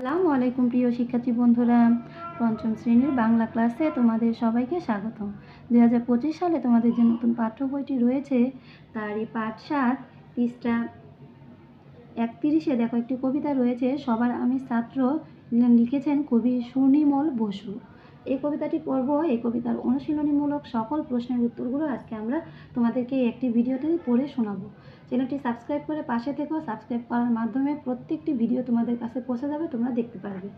আসসালামু আলাইকুম প্রিয় শিক্ষার্থী বন্ধুরা, পঞ্চম শ্রেণীর বাংলা ক্লাসে তোমাদের সবাইকে স্বাগতম। 2025 সালে তোমাদের যে নতুন পাঠ্য বইটি রয়েছে তারই পাঠ 7 পৃষ্ঠা 31-এ দেখো একটি কবিতা রয়েছে, সবার আমি ছাত্র। লিখেছেন কবি সুনির্মল বসু। এই কবিতাটি পড়ব। এই কবিতার অনুশীলনীমূলক সকল প্রশ্নের উত্তরগুলো আজকে আমরা তোমাদেরকে একটি ভিডিওতে পড়ে শোনাবো। চ্যানেলটি সাবস্ক্রাইব করে পাশে থেকো। সাবস্ক্রাইব করার মাধ্যমে প্রত্যেকটি ভিডিও তোমাদের কাছে পৌঁছে যাবে, তোমরা দেখতে পারবে।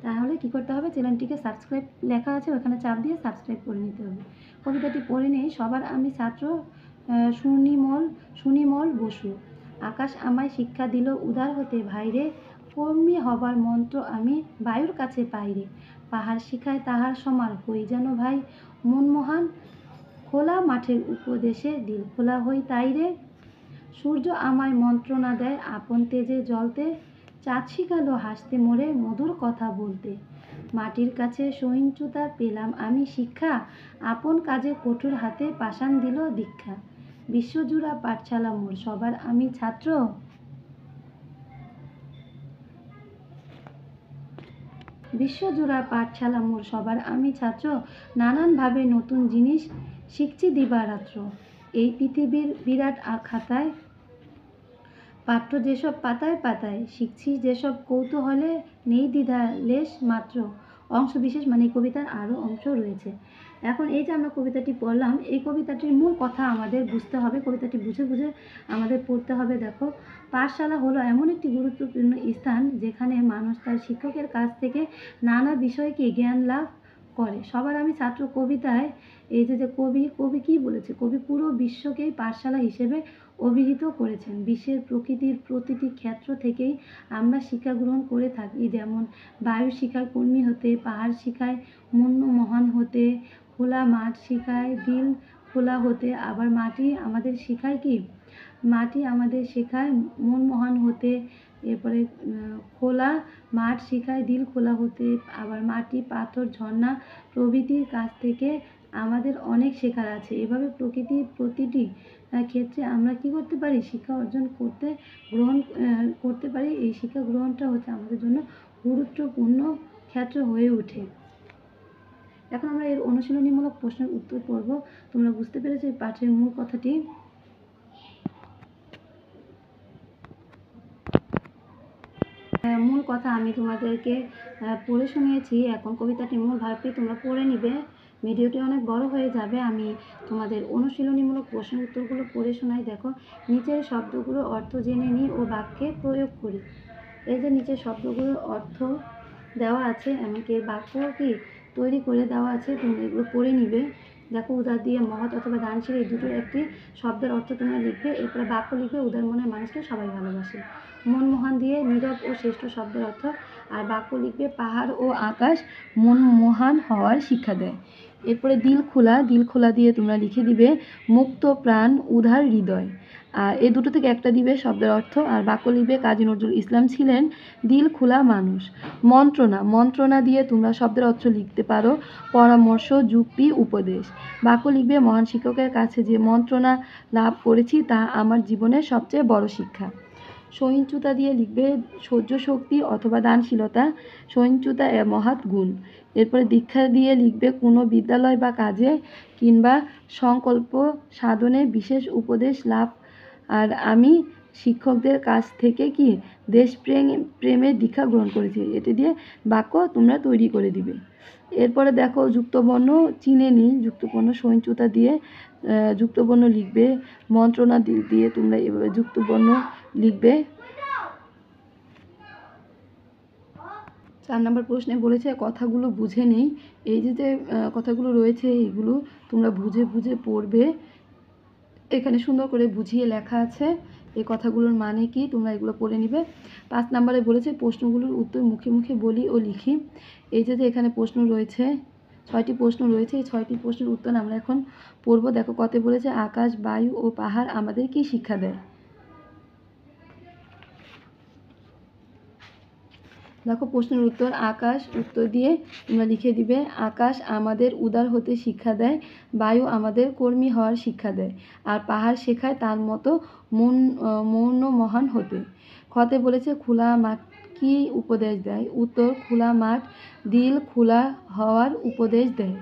তাহলে কি করতে হবে, চ্যানেলটিকে সাবস্ক্রাইব লেখা আছে ওখানে চাপ দিয়ে সাবস্ক্রাইব করে নিতে হবে। কবিতাটি পড়ে নেই। সবার আমি ছাত্র, সুনির্মল বসু। আকাশ আমায় শিক্ষা দিল উদার হতে ভাইরে, কর্মী হবার মন্ত্র আমি বায়ুর কাছে পাইরে। পাহাড় শিখায় তাহার সমান হই যেন ভাই, মন মহান খোলা মাঠের উপদেশে দিল খোলা হই তাইরে। সূর্য আমায় মন্ত্রণা দেয় আপন তেজে জ্বলতে, চাঁদ শিখালো হাসতে মোরে মধুর কথা বলতে। মাটির কাছে সহিষ্ণুতা পেলাম আমি শিক্ষা, আপন কাজে কঠোর হাতে পাষাণ দিল দীক্ষা। বিশ্বজুড়া পাঠশালা মোর, সবার আমি ছাত্র। বিশ্বজুড়া পাঠশালা মোর, সবার আমি ছাত্র। নানানভাবে নতুন জিনিস শিখছি দিবারাত্র। এই পৃথিবীর বিরাট খাতায় পাঠ্য যেসব পাতায় পাতায়, শিখছি যেসব কৌতূহলে নেই দ্বিধা লেশ মাত্র। অংশ বিশেষ মানে কবিতার আরও অংশ রয়েছে। এখন এই যে আমরা কবিতাটি পড়লাম, এই কবিতাটির মূল কথা আমাদের বুঝতে হবে, কবিতাটি বুঝে বুঝে আমাদের পড়তে হবে। দেখো, পাঠশালা হলো এমন একটি গুরুত্বপূর্ণ স্থান যেখানে মানুষ তার শিক্ষকের কাছ থেকে নানা বিষয়কে জ্ঞান লাভ করে। সবার আমি ছাত্র কবিতায় এই যে কবি কি বলেছে, কবি পুরো বিশ্বকেই পাঠশালা হিসেবে অভিহিত করেছেন। বিশ্বের প্রকৃতির প্রতিটি ক্ষেত্র থেকেই আমরা শিক্ষা গ্রহণ করে থাকি। যেমন বায়ু শিখায় কর্মী হতে, পাহাড় শিখায় মন মহান হতে, খোলা মাঠ শিখায় দিল খোলা হতে। আবার মাটি আমাদের শেখায় কি, মাটি আমাদের শেখায় মন মহান হতে। এরপরে খোলা মাঠ শেখায় দিল খোলা হতে। আবার মাটি, পাথর, ঝর্ণা প্রভৃতির কাছ থেকে আমাদের অনেক শেখার আছে। এভাবে প্রকৃতির প্রতিটি ক্ষেত্রে আমরা কি করতে পারি, শিক্ষা অর্জন গ্রহণ করতে পারি। এই শিক্ষা গ্রহণটা হচ্ছে আমাদের জন্য গুরুত্বপূর্ণ ক্ষেত্র হয়ে ওঠে। এখন আমরা এর অনুশীলনীমূলক প্রশ্নের উত্তর পড়ব। তোমরা বুঝতে পেরেছো এই পাঠের মূল কথাটি। মূল কথা আমি তোমাদেরকে পড়ে শুনিয়েছি। এখন কবিতাটির মূল ভাবটি তোমরা পড়ে নিবে। ভিডিওটি অনেক বড় হয়ে যাবে। আমি তোমাদের অনুশীলনীমূলক প্রশ্নের উত্তরগুলো পড়ে শোনাই। দেখো, নিচের শব্দগুলোর অর্থ জেনে নিই ও বাক্যে প্রয়োগ করি। এই যে নিচের শব্দগুলোর অর্থ দেওয়া আছে, এমনকি বাক্য কি তৈরি করে দেওয়া আছে, তোমরা এগুলো পড়ে নিবে। দেখো, উদার দিয়ে মহৎ অথবা দানশীল এই দুটোর একটি শব্দের অর্থ তোমরা লিখবে। এরপরে বাক্য লিখবে, উদার মনের মানুষকে সবাই ভালোবাসে। মনমোহন দিয়ে নীরব ও শ্রেষ্ঠ শব্দের অর্থ। আর বাক্য লিখবে, পাহাড় ও আকাশ মনমোহন হওয়ার শিক্ষা দেয়। এরপরে দিল খোলা দিয়ে তোমরা লিখে দিবে মুক্ত প্রাণ উদার হৃদয়। আর এই দুটো থেকে একটা দিবে শব্দের অর্থ। আর বাক্য লিখবে, কাজী নজরুল ইসলাম ছিলেন দিল খোলা মানুষ। মন্ত্রণা দিয়ে তোমরা শব্দের অর্থ লিখতে পারো পরামর্শ, যুক্তি, উপদেশ। বাক্য লিখবে, মহান শিক্ষকের কাছে যে মন্ত্রণা লাভ করেছি তা আমার জীবনের সবচেয়ে বড় শিক্ষা। সহিষ্ণুতা দিয়ে লিখবে সহ্য শক্তি অথবা দানশীলতা। সহিষ্ণুতা মহৎ গুণ। এরপরে দীক্ষা দিয়ে লিখবে কোনো বিদ্যালয় বা কাজে কিংবা সংকল্প সাধনে বিশেষ উপদেশ লাভ। আর আমি শিক্ষকদের কাছ থেকে কি প্রেমের দীক্ষা গ্রহণ করেছি। এটি দিয়ে বাক্য তোমরা তৈরি করে দিবে। এরপরে দেখো, যুক্তবর্ণ চিনে নিই। যুক্তবর্ণ সহিষ্ণুতা দিয়ে যুক্তবর্ণ লিখবে। মন্ত্রণা দিয়ে তোমরা এভাবে যুক্তবর্ণ লিখবে। 4 নম্বর প্রশ্নে বলেছে কথাগুলো বুঝে নেই। এই যে কথাগুলো রয়েছে এইগুলো তোমরা বুঝে বুঝে পড়বে। এখানে সুন্দর করে বুঝিয়ে লেখা আছে এই কথাগুলোর মানে কি, তোমরা এগুলো পড়ে নিবে। 5 নম্বরে বলেছে প্রশ্নগুলোর উত্তর মুখে মুখে বলি ও লিখি। এই যে এখানে প্রশ্ন রয়েছে, 6টি প্রশ্ন রয়েছে। এই 6টি প্রশ্নের উত্তর আমরা এখন পড়ব। দেখো, কতে বলেছে আকাশ, বায়ু ও পাহাড় আমাদের কি শিক্ষা দেয়। দেখো, প্রশ্নের উত্তর আকাশ, উত্তর দিয়ে তোমরা লিখে দিবে আকাশ আমাদের উদার হতে শিক্ষা দেয়, বায়ু আমাদের কর্মী হওয়ার শিক্ষা দেয়, আর পাহাড় শেখায় তার মতো মৌন মহান হতে। খতে বলেছে খোলা মাঠ কি উপদেশ দেয়? উত্তর, খোলা মাঠ, দিল খোলা হওয়ার উপদেশ দেয়।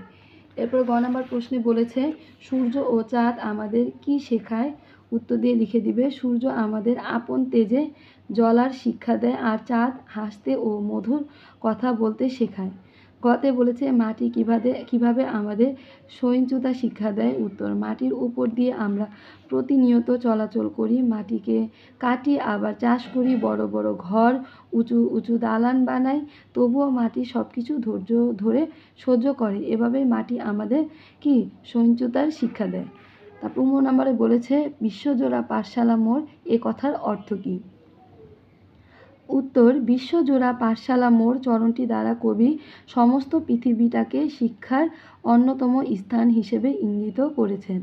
এরপর গ নম্বর প্রশ্নে বলেছে সূর্য ও চাঁদ আমাদের কি শেখায়? উত্তর দিয়ে লিখে দিবে, সূর্য আমাদের আপন তেজে জ্বলার শিক্ষা দেয়, আর চাঁদ হাসতে ও মধুর কথা বলতে শেখায়। গতে বলেছে মাটি কিভাবে আমাদের সহিষ্ণুতা শিক্ষা দেয়? উত্তর, মাটির উপর দিয়ে আমরা প্রতিনিয়ত চলাচল করি, মাটিকে কাটি আবার চাষ করি, বড় বড় ঘর, উঁচু উঁচু দালান বানাই, তবুও মাটি সব কিছু ধৈর্য ধরে সহ্য করে। এভাবেই মাটি আমাদের কি সহিষ্ণুতার শিক্ষা দেয়। তারপর ১৫ নম্বরে বলেছে বিশ্বজোড়া পাঠশালা মোর, এ কথার অর্থ কী? উত্তর, বিশ্বজোড়া পাঠশালা মোর চরণটি দ্বারা কবি সমস্ত পৃথিবীটাকে শিক্ষার অন্যতম স্থান হিসেবে ইঙ্গিত করেছেন।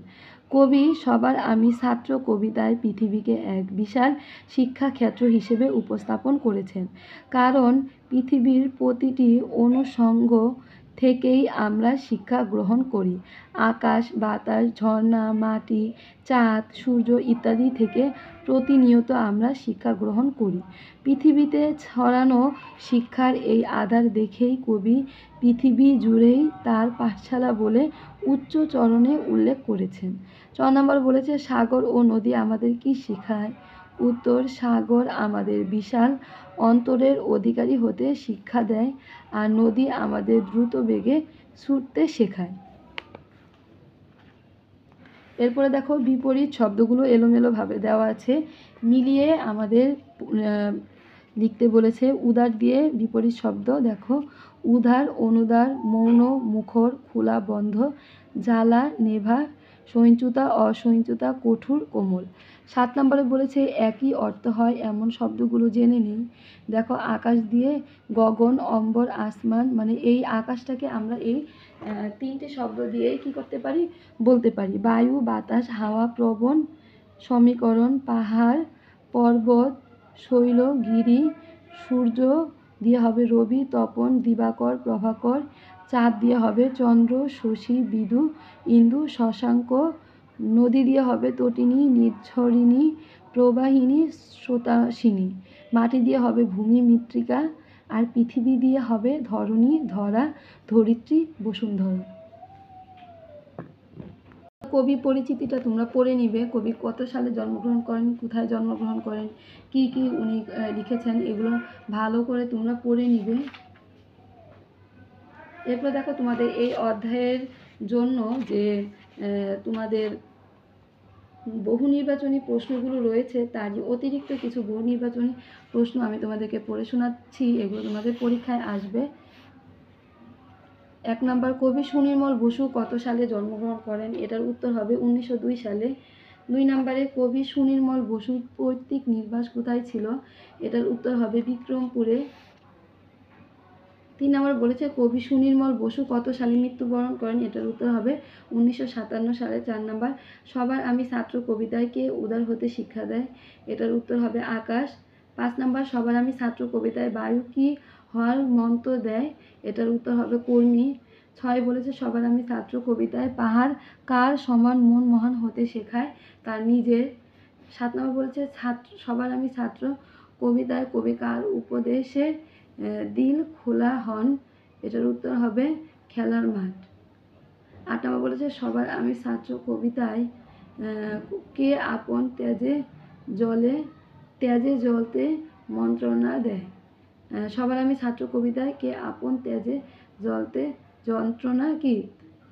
কবি সবার আমি ছাত্র কবিতায় পৃথিবীকে এক বিশাল শিক্ষাক্ষেত্র হিসেবে উপস্থাপন করেছেন। কারণ পৃথিবীর প্রতিটি অনুষঙ্গ থেকেই আমরা শিক্ষা গ্রহণ করি। আকাশ, বাতাস, ঝর্ণা, মাটি, চাঁদ, সূর্য ইত্যাদি থেকে প্রতিনিয়ত আমরা শিক্ষা গ্রহণ করি। পৃথিবীতে ছড়ানো শিক্ষার এই আধার দেখেই কবি পৃথিবী জুড়েই তার পাঠশালা বলে উচ্চ চরণে উল্লেখ করেছেন। ৪ নম্বর বলেছে সাগর ও নদী আমাদের কি শেখায়? উত্তর, সাগর আমাদের বিশাল অন্তরের অধিকারী হতে শিক্ষা দেয়, আর নদী আমাদের দ্রুত বেগে ছুটতে শেখায়। এরপরে দেখো বিপরীত শব্দগুলো এলোমেলোভাবে দেওয়া আছে, মিলিয়ে আমাদের লিখতে বলেছে। উদার দিয়ে বিপরীত শব্দ দেখো, উদার, অনুদার, মৌন, মুখর, খোলা, বন্ধ, জ্বালা, নেভা, সহিষ্ণুতা, অসহিষ্ণুতা, কঠোর, কোমল। ৭ নম্বরে বলেছে একই অর্থ হয় এমন শব্দগুলো জেনে নিই। দেখো আকাশ দিয়ে গগন, অম্বর, আসমান, মানে এই আকাশটাকে আমরা এই 3টে শব্দ দিয়েই কী করতে পারি? বলতে পারি। বায়ু, বাতাস, হাওয়া, প্রবণ, সমীকরণ, পাহাড়, পর্বত, শৈল, গিরি। সূর্য দিয়ে হবে রবি, তপন, দিবাকর, প্রভাকর। চাঁদ দিয়ে হবে চন্দ্র, শশী, বিদু, ইন্দু, শশাঙ্ক। নদী দিয়ে হবে তটিনী, নির্ঝরিণী, প্রবাহিনী, স্রোতাসিনী। মাটি দিয়ে হবে ভূমি, মৃত্তিকা। আর পৃথিবী দিয়ে হবে ধরণী, ধরা, ধরিত্রী, বসুন্ধরা। কবি পরিচিতিটা তোমরা পড়ে নিবে। কবি কত সালে জন্মগ্রহণ করেন, কোথায় জন্মগ্রহণ করেন, কি কি উনি লিখেছেন, এগুলো ভালো করে তোমরা পড়ে নিবে। এরপর দেখো তোমাদের এই অধ্যায়ের জন্য যে তোমাদের বহু নির্বাচনী প্রশ্নগুলো রয়েছে, তার অতিরিক্ত কিছু বহু নির্বাচনী প্রশ্ন আমি তোমাদেরকে পড়ে শোনাচ্ছি, এগুলো তোমাদের পরীক্ষায় আসবে। ১ নম্বর, কবি সুনির্মল বসু কত সালে জন্মগ্রহণ করেন? এটার উত্তর হবে ১৯০২ সালে। ২ নম্বরে, কবি সুনির্মল বসুর পৈতৃক নিবাস কোথায় ছিল? এটার উত্তর হবে বিক্রমপুরে। ৩ নম্বর বলেছে কবি সুনির্মল বসু কত সালে মৃত্যুবরণ করেন? এটার উত্তর হবে ১৯৫৭ সালে। ৪ নম্বর, সবার আমি ছাত্র কবিতায় কে উদার হতে শিক্ষা দেয়? এটার উত্তর হবে আকাশ। ৫ নম্বর, সবার আমি ছাত্র কবিতায় বায়ু কি হওয়ার মন্ত্র দেয়? এটার উত্তর হবে কর্মী। ৬ বলেছে সবার আমি ছাত্র কবিতায় পাহাড় কার সমান মন মহান হতে শেখায়? তার নিজের। ৭ নম্বর বলেছে সবার আমি ছাত্র কবিতায় কবি কার উপদেশে দিল খোলা হন? এটার উত্তর হবে খেলার মাঠ। ৮ নম্বর বলেছে সবার আমি ছাত্র কবিতায় কে আপন তেজে জ্বলতে মন্ত্রণা দেয়? সবার আমি ছাত্র কবিতায় কে আপন তেজে জ্বলতে যন্ত্রণা কি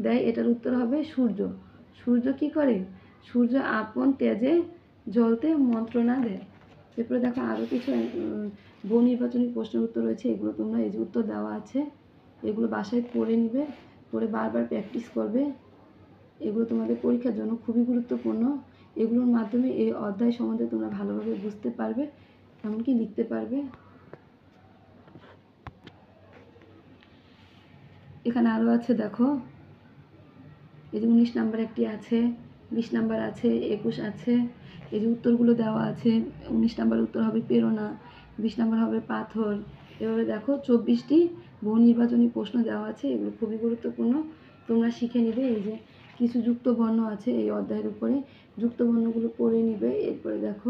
দেয়? এটার উত্তর হবে সূর্য। সূর্য কি করে? সূর্য আপন তেজে জ্বলতে মন্ত্রণা দেয়। এরপরে দেখো আরও কিছু বহু নির্বাচনী প্রশ্নের উত্তর রয়েছে, এগুলো তোমরা এই যে উত্তর দেওয়া আছে, এগুলো বাসায় পড়ে নিবে, পড়ে বারবার প্র্যাকটিস করবে। এগুলো তোমাদের পরীক্ষার জন্য খুবই গুরুত্বপূর্ণ। এগুলোর মাধ্যমে এই অধ্যায় সম্বন্ধে তোমরা ভালোভাবে বুঝতে পারবে, এমনকি লিখতে পারবে। এখানে আরও আছে দেখো, এই যে ১৯ নাম্বার একটি আছে, ২০ নাম্বার আছে, ২১ আছে, এই যে উত্তরগুলো দেওয়া আছে। ১৯ নাম্বার উত্তর হবে প্রেরণা, ২০ নাম্বার হবে পাথর। এভাবে দেখো ২৪টি বহু নির্বাচনী প্রশ্ন দেওয়া আছে, এগুলো খুবই গুরুত্বপূর্ণ, তোমরা শিখে নিবে। এই যে কিছু যুক্ত বর্ণ আছে এই অধ্যায়ের উপরে, যুক্ত বর্ণগুলো পড়ে নিবে। এরপরে দেখো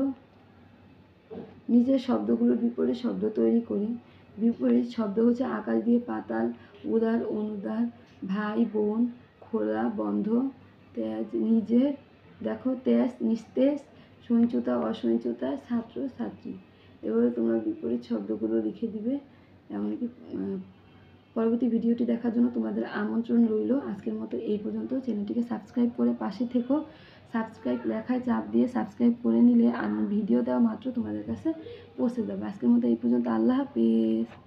নিজের শব্দগুলোর বিপরীত শব্দ তৈরি করি। বিপরীত শব্দ হচ্ছে আকাশ দিয়ে পাতাল, উদার অনুদার, ভাই বোন, খোলা বন্ধ, তেজ নিজের, দেখো তেজ নিস্তেজ, সহিঞ্চুতা অসহিঞ্চুতা, ছাত্র ছাত্রী। এভাবে তোমরা বিপরীত শব্দগুলো লিখে দিবে। এমনকি পরবর্তী ভিডিওটি দেখার জন্য তোমাদের আমন্ত্রণ রইল। আজকের মতো এই পর্যন্ত। চ্যানেলটিকে সাবস্ক্রাইব করে পাশে থেকো। সাবস্ক্রাইব লেখায় চাপ দিয়ে সাবস্ক্রাইব করে নিলে আমি ভিডিও দেওয়া মাত্র তোমাদের কাছে পৌঁছে যাবে। আজকের মতো এই পর্যন্ত। আল্লাহ হাফিজ।